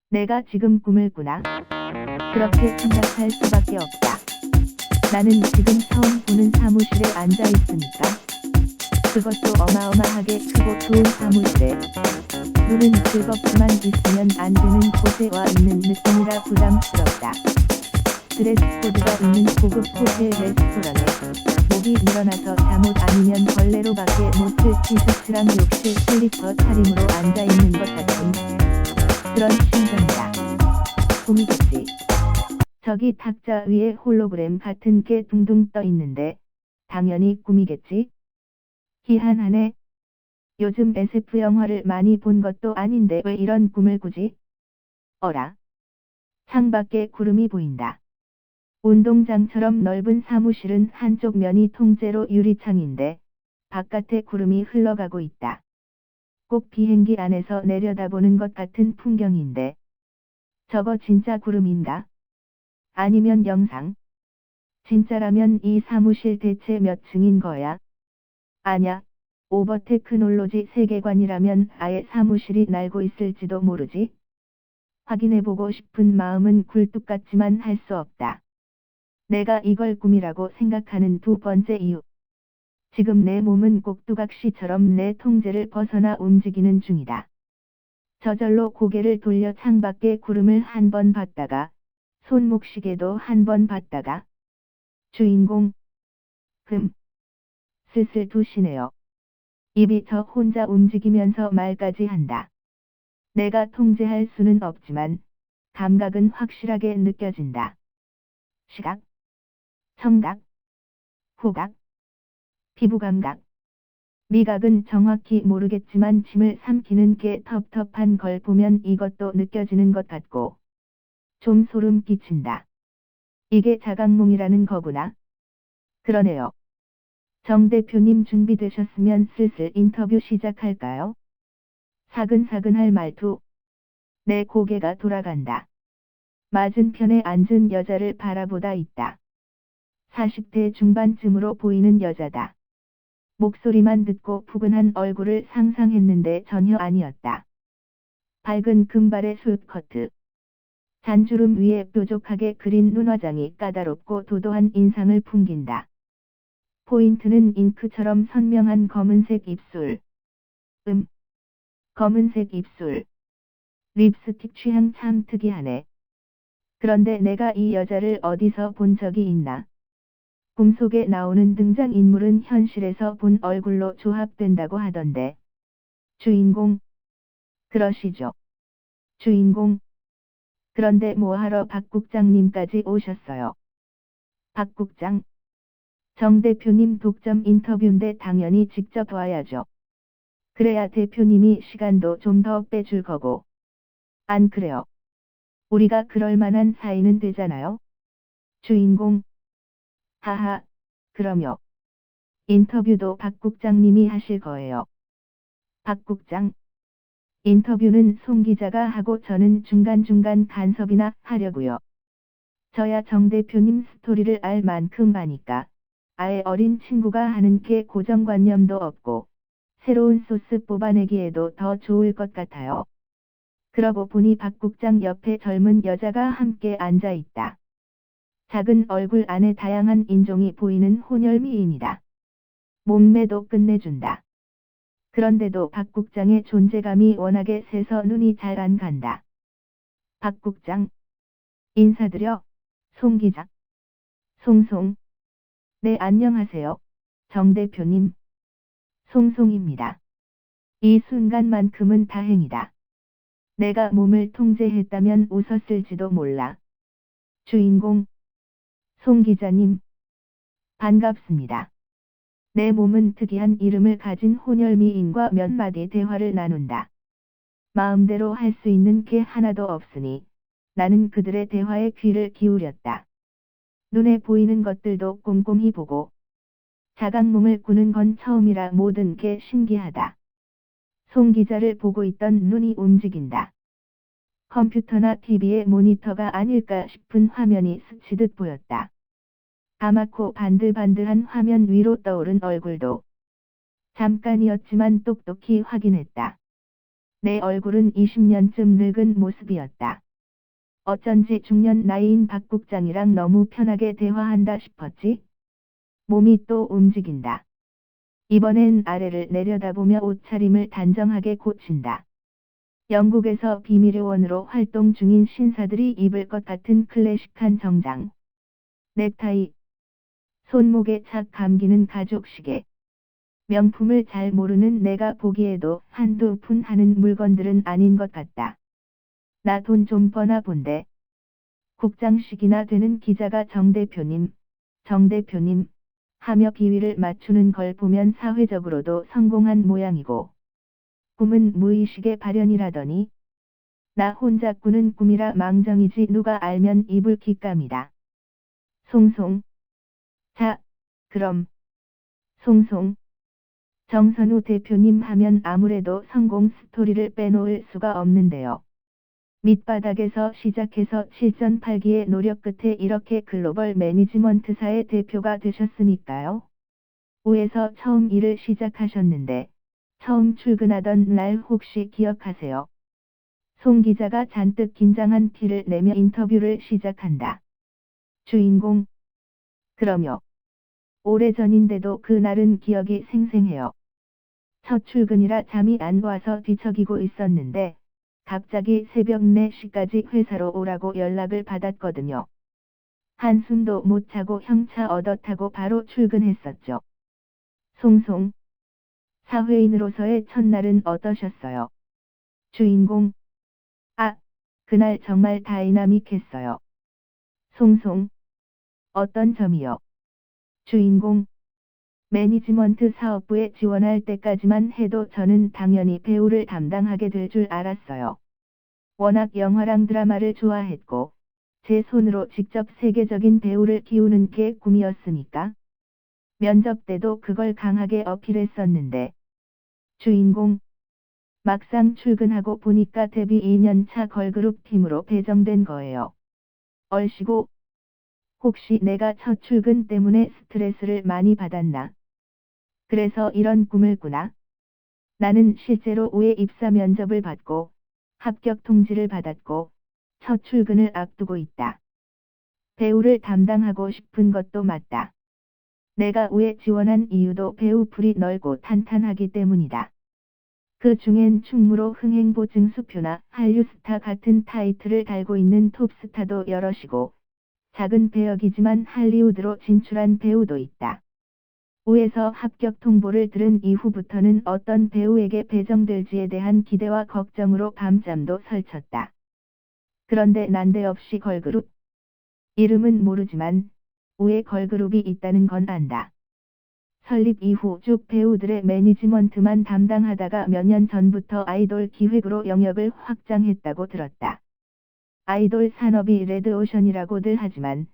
내가 지금 꿈을 꾸나? 그렇게 생각할 수밖에 없다. 나는 지금 처음 보는 사무실에 앉아 있으니까. 그것도 어마어마하게 크고 좋은 사무실에. 눈은 즐겁지만 있으면 안 되는 곳에 와 있는 느낌이라 부담스럽다. 드레스 코드가 있는 고급 호텔 레스토랑에 목이 늘어나서 잠옷 아니면 벌레로밖에 못쓸 티셔츠랑 욕실 슬리퍼 차림으로 앉아 있는 것 같은 그런 심정이다. 꿈이겠지. 저기 탁자 위에 홀로그램 같은 게 둥둥 떠 있는데 당연히 꿈이겠지. 희한하네. 요즘 SF 영화를 많이 본 것도 아닌데 왜 이런 꿈을 꾸지? 어라. 창밖에 구름이 보인다. 운동장처럼 넓은 사무실은 한쪽 면이 통째로 유리창인데 바깥에 구름이 흘러가고 있다. 꼭 비행기 안에서 내려다보는 것 같은 풍경인데 저거 진짜 구름인가? 아니면 영상? 진짜라면 이 사무실 대체 몇 층인 거야? 아냐, 오버테크놀로지 세계관이라면 아예 사무실이 날고 있을지도 모르지? 확인해보고 싶은 마음은 굴뚝 같지만 할 수 없다. 내가 이걸 꿈이라고 생각하는 두 번째 이유. 지금 내 몸은 꼭두각시처럼 내 통제를 벗어나 움직이는 중이다. 저절로 고개를 돌려 창밖에 구름을 한 번 봤다가 손목시계도 한 번 봤다가 주인공 슬슬 두시네요. 입이 저 혼자 움직이면서 말까지 한다. 내가 통제할 수는 없지만 감각은 확실하게 느껴진다. 시각, 청각, 후각, 피부감각. 미각은 정확히 모르겠지만 침을 삼키는 게 텁텁한 걸 보면 이것도 느껴지는 것 같고 좀 소름 끼친다. 이게 자각몽이라는 거구나. 그러네요. 정 대표님 준비되셨으면 슬슬 인터뷰 시작할까요? 사근사근할 말투. 내 고개가 돌아간다. 맞은편에 앉은 여자를 바라보다 있다. 40대 중반쯤으로 보이는 여자다. 목소리만 듣고 푸근한 얼굴을 상상했는데 전혀 아니었다. 밝은 금발의 수트커트. 잔주름 위에 뾰족하게 그린 눈화장이 까다롭고 도도한 인상을 풍긴다. 포인트는 잉크처럼 선명한 검은색 입술. 검은색 입술. 립스틱 취향 참 특이하네. 그런데 내가 이 여자를 어디서 본 적이 있나? 꿈속에 나오는 등장인물은 현실에서 본 얼굴로 조합된다고 하던데. 주인공. 그러시죠. 주인공. 그런데 뭐하러 박 국장님까지 오셨어요? 박 국장. 정 대표님 독점 인터뷰인데 당연히 직접 와야죠. 그래야 대표님이 시간도 좀 더 빼줄 거고. 안 그래요? 우리가 그럴 만한 사이는 되잖아요? 주인공. 하하, 그럼요. 인터뷰도 박 국장님이 하실 거예요. 박 국장. 인터뷰는 송 기자가 하고 저는 중간중간 간섭이나 하려고요. 저야 정 대표님 스토리를 알 만큼 아니까. 아예 어린 친구가 하는 게 고정관념도 없고 새로운 소스 뽑아내기에도 더 좋을 것 같아요. 그러고 보니 박 국장 옆에 젊은 여자가 함께 앉아 있다. 작은 얼굴 안에 다양한 인종이 보이는 혼혈미인이다. 몸매도 끝내준다. 그런데도 박 국장의 존재감이 워낙에 세서 눈이 잘 안 간다. 박 국장. 인사드려. 송 기자. 송송. 네, 안녕하세요. 정 대표님. 송송입니다. 이 순간만큼은 다행이다. 내가 몸을 통제했다면 웃었을지도 몰라. 주인공. 송 기자님. 반갑습니다. 내 몸은 특이한 이름을 가진 혼혈미인과 몇 마디 대화를 나눈다. 마음대로 할 수 있는 게 하나도 없으니 나는 그들의 대화에 귀를 기울였다. 눈에 보이는 것들도 꼼꼼히 보고 자각몽을 꾸는 건 처음이라 모든 게 신기하다. 송 기자를 보고 있던 눈이 움직인다. 컴퓨터나 TV의 모니터가 아닐까 싶은 화면이 스치듯 보였다. 까맣고 반들반들한 화면 위로 떠오른 얼굴도 잠깐이었지만 똑똑히 확인했다. 내 얼굴은 20년쯤 늙은 모습이었다. 어쩐지 중년 나이인 박 국장이랑 너무 편하게 대화한다 싶었지. 몸이 또 움직인다. 이번엔 아래를 내려다보며 옷차림을 단정하게 고친다. 영국에서 비밀요원으로 활동 중인 신사들이 입을 것 같은 클래식한 정장. 넥타이. 손목에 착 감기는 가죽시계. 명품을 잘 모르는 내가 보기에도 한두 푼 하는 물건들은 아닌 것 같다. 나 돈 좀 버나 본데. 국장식이나 되는 기자가 정 대표님 하며 비위를 맞추는 걸 보면 사회적으로도 성공한 모양이고 꿈은 무의식의 발현이라더니 나 혼자 꾸는 꿈이라 망정이지 누가 알면 이불 깃감이다. 송송. 자, 그럼. 송송. 정선우 대표님 하면 아무래도 성공 스토리를 빼놓을 수가 없는데요. 밑바닥에서 시작해서 실전팔기의 노력 끝에 이렇게 글로벌 매니지먼트사의 대표가 되셨으니까요. 우에서 처음 일을 시작하셨는데 처음 출근하던 날 혹시 기억하세요? 송 기자가 잔뜩 긴장한 티를 내며 인터뷰를 시작한다. 주인공. 그럼요. 오래전인데도 그날은 기억이 생생해요. 첫 출근이라 잠이 안 와서 뒤척이고 있었는데 갑자기 새벽 4시까지 회사로 오라고 연락을 받았거든요. 한숨도 못 자고 형차 얻어 타고 바로 출근했었죠. 송송. 사회인으로서의 첫날은 어떠셨어요? 주인공. 아, 그날 정말 다이나믹했어요. 송송. 어떤 점이요? 주인공. 매니지먼트 사업부에 지원할 때까지만 해도 저는 당연히 배우를 담당하게 될 줄 알았어요. 워낙 영화랑 드라마를 좋아했고, 제 손으로 직접 세계적인 배우를 키우는 게 꿈이었으니까. 면접 때도 그걸 강하게 어필했었는데. 주인공. 막상 출근하고 보니까 데뷔 2년차 걸그룹 팀으로 배정된 거예요. 얼씨구. 혹시 내가 첫 출근 때문에 스트레스를 많이 받았나? 그래서 이런 꿈을 꾸나? 나는 실제로 우에 입사 면접을 받고 합격 통지를 받았고 첫 출근을 앞두고 있다. 배우를 담당하고 싶은 것도 맞다. 내가 우에 지원한 이유도 배우 풀이 넓고 탄탄하기 때문이다. 그 중엔 충무로 흥행보증수표나 한류스타 같은 타이틀을 달고 있는 톱스타도 여럿이고 작은 배역이지만 할리우드로 진출한 배우도 있다. 우에서 합격 통보를 들은 이후부터는 어떤 배우에게 배정될지에 대한 기대와 걱정으로 밤잠도 설쳤다. 그런데 난데없이 걸그룹. 이름은 모르지만 우에 걸그룹이 있다는 건 안다. 설립 이후 쭉 배우들의 매니지먼트만 담당하다가 몇 년 전부터 아이돌 기획으로 영역을 확장했다고 들었다. 아이돌 산업이 레드오션이라고들 하지만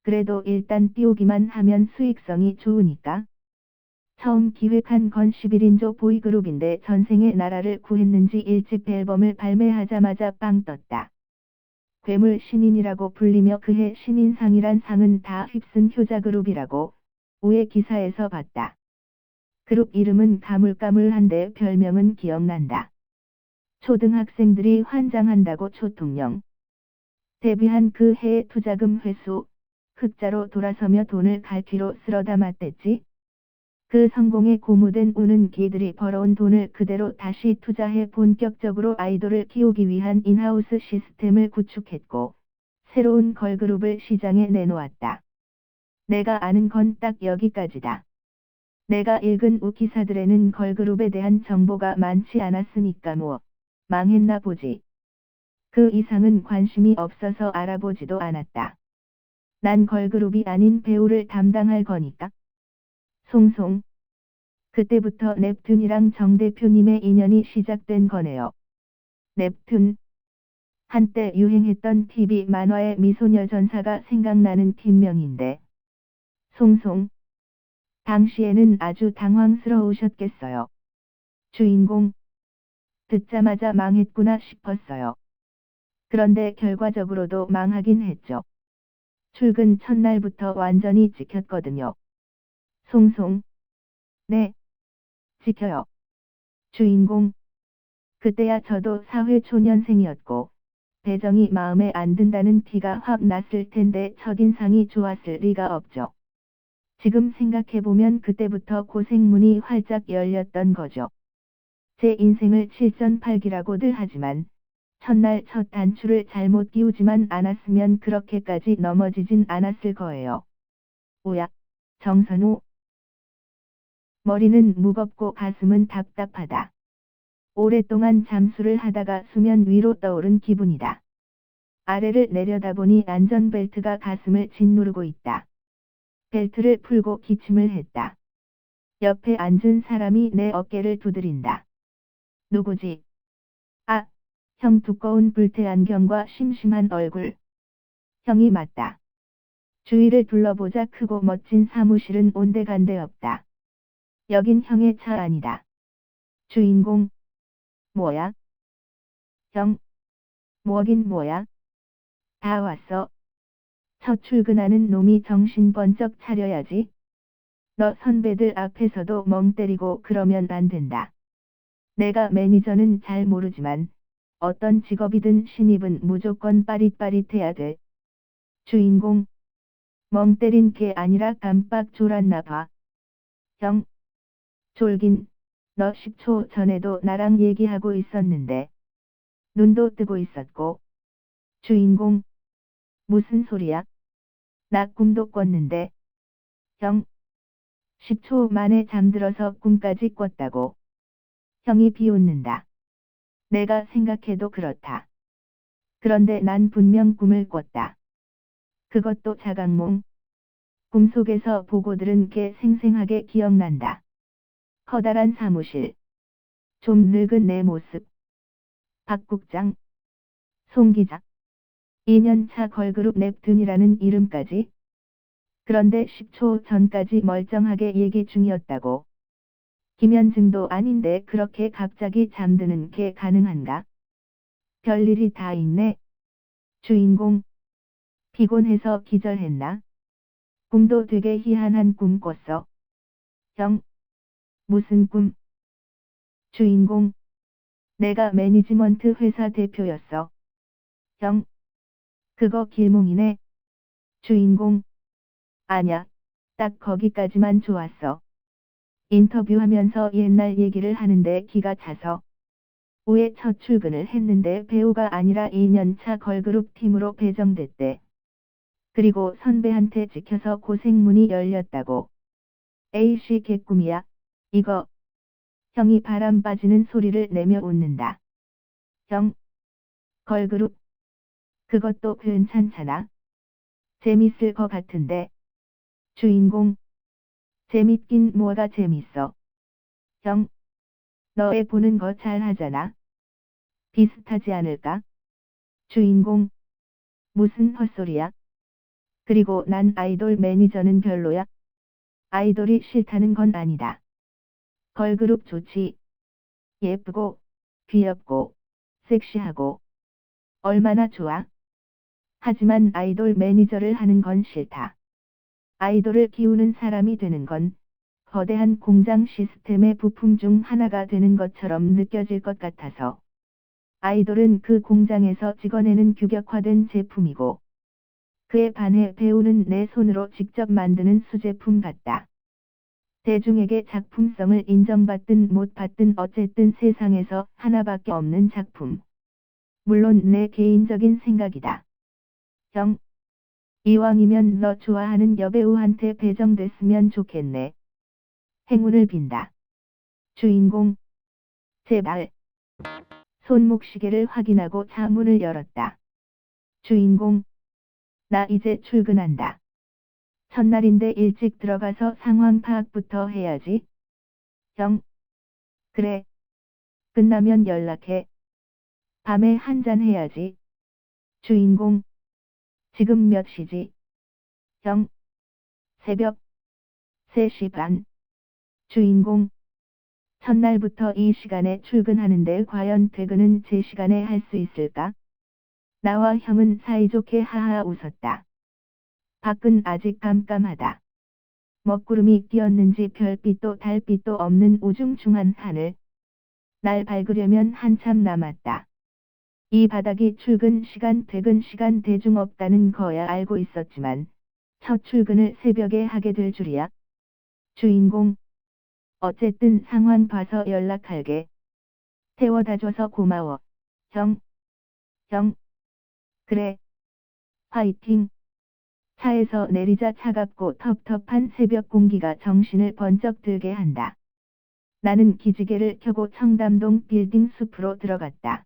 그래도 일단 띄우기만 하면 수익성이 좋으니까. 처음 기획한 건 11인조 보이그룹인데 전생에 나라를 구했는지 1집 앨범을 발매하자마자 빵 떴다. 괴물 신인이라고 불리며 그해 신인상이란 상은 다 휩쓴 효자그룹이라고 우에 기사에서 봤다. 그룹 이름은 가물가물한데 별명은 기억난다. 초등학생들이 환장한다고 초통령. 데뷔한 그 해의 투자금 회수, 흑자로 돌아서며 돈을 갈피로 쓸어 담았댔지. 그 성공에 고무된 우는 기들이 벌어온 돈을 그대로 다시 투자해 본격적으로 아이돌을 키우기 위한 인하우스 시스템을 구축했고 새로운 걸그룹을 시장에 내놓았다. 내가 아는 건 딱 여기까지다. 내가 읽은 우 기사들에는 걸그룹에 대한 정보가 많지 않았으니까 뭐 망했나 보지. 그 이상은 관심이 없어서 알아보지도 않았다. 난 걸그룹이 아닌 배우를 담당할 거니까. 송송. 그때부터 넵튠이랑 정 대표님의 인연이 시작된 거네요. 넵튠. 한때 유행했던 TV 만화의 미소녀 전사가 생각나는 팀명인데. 송송. 당시에는 아주 당황스러우셨겠어요. 주인공. 듣자마자 망했구나 싶었어요. 그런데 결과적으로도 망하긴 했죠. 출근 첫날부터 완전히 찍혔거든요. 송송. 네. 지켜요. 주인공. 그때야 저도 사회초년생이었고 배정이 마음에 안 든다는 티가 확 났을 텐데 첫인상이 좋았을 리가 없죠. 지금 생각해보면 그때부터 고생문이 활짝 열렸던 거죠. 제 인생을 7전팔기라고들 하지만 첫날 첫 단추를 잘못 끼우지만 않았으면 그렇게까지 넘어지진 않았을 거예요. 오야, 정선우. 머리는 무겁고 가슴은 답답하다. 오랫동안 잠수를 하다가 수면 위로 떠오른 기분이다. 아래를 내려다보니 안전벨트가 가슴을 짓누르고 있다. 벨트를 풀고 기침을 했다. 옆에 앉은 사람이 내 어깨를 두드린다. 누구지? 아, 형 두꺼운 불태 안경과 심심한 얼굴. 형이 맞다. 주위를 둘러보자 크고 멋진 사무실은 온데간데 없다. 여긴 형의 차 아니다. 주인공. 뭐야? 형. 뭐긴 뭐야? 다 왔어. 첫 출근하는 놈이 정신 번쩍 차려야지. 너 선배들 앞에서도 멍 때리고 그러면 안 된다. 내가 매니저는 잘 모르지만 어떤 직업이든 신입은 무조건 빠릿빠릿해야 돼. 주인공. 멍 때린 게 아니라 깜빡 졸았나 봐. 형. 졸긴. 너 10초 전에도 나랑 얘기하고 있었는데. 눈도 뜨고 있었고. 주인공. 무슨 소리야? 나 꿈도 꿨는데. 형. 10초 만에 잠들어서 꿈까지 꿨다고. 형이 비웃는다. 내가 생각해도 그렇다. 그런데 난 분명 꿈을 꿨다. 그것도 자각몽. 꿈속에서 보고 들은 게 생생하게 기억난다. 커다란 사무실. 좀 늙은 내 모습. 박 국장. 송 기자. 2년차 걸그룹 넵튠이라는 이름까지. 그런데 10초 전까지 멀쩡하게 얘기 중이었다고. 김현증도 아닌데 그렇게 갑자기 잠드는 게 가능한가? 별일이 다 있네. 주인공. 피곤해서 기절했나? 꿈도 되게 희한한 꿈 꿨어. 형. 무슨 꿈? 주인공. 내가 매니지먼트 회사 대표였어. 형. 그거 길몽이네. 주인공. 아냐. 딱 거기까지만 좋았어. 인터뷰하면서 옛날 얘기를 하는데 기가 차서. 후에 첫 출근을 했는데 배우가 아니라 2년차 걸그룹 팀으로 배정됐대. 그리고 선배한테 찍혀서 고생문이 열렸다고. 에이씨 개꿈이야. 이거. 형이 바람 빠지는 소리를 내며 웃는다. 형. 걸그룹. 그것도 괜찮잖아. 재밌을 것 같은데. 주인공. 재밌긴 뭐가 재밌어. 형. 너 애 보는 거 잘 하잖아. 비슷하지 않을까? 주인공. 무슨 헛소리야? 그리고 난 아이돌 매니저는 별로야. 아이돌이 싫다는 건 아니다. 걸그룹 좋지. 예쁘고, 귀엽고, 섹시하고. 얼마나 좋아? 하지만 아이돌 매니저를 하는 건 싫다. 아이돌을 키우는 사람이 되는 건 거대한 공장 시스템의 부품 중 하나가 되는 것처럼 느껴질 것 같아서. 아이돌은 그 공장에서 찍어내는 규격화된 제품이고 그에 반해 배우는 내 손으로 직접 만드는 수제품 같다. 대중에게 작품성을 인정받든 못 받든 어쨌든 세상에서 하나밖에 없는 작품. 물론 내 개인적인 생각이다. 형. 이왕이면 너 좋아하는 여배우한테 배정됐으면 좋겠네. 행운을 빈다. 주인공. 제발. 손목시계를 확인하고 차문을 열었다. 주인공. 나 이제 출근한다. 첫날인데 일찍 들어가서 상황 파악부터 해야지. 형. 그래. 끝나면 연락해. 밤에 한잔 해야지. 주인공. 지금 몇 시지? 형. 새벽 3시 반. 주인공. 첫날부터 이 시간에 출근하는데 과연 퇴근은 제 시간에 할 수 있을까? 나와 형은 사이좋게 하하 웃었다. 밖은 아직 깜깜하다. 먹구름이 끼었는지 별빛도 달빛도 없는 우중충한 하늘. 날 밝으려면 한참 남았다. 이 바닥이 출근 시간, 퇴근 시간 대중 없다는 거야 알고 있었지만 첫 출근을 새벽에 하게 될 줄이야. 주인공. 어쨌든 상황 봐서 연락할게. 태워다줘서 고마워. 형. 그래. 화이팅. 차에서 내리자 차갑고 텁텁한 새벽 공기가 정신을 번쩍 들게 한다. 나는 기지개를 켜고 청담동 빌딩 숲으로 들어갔다.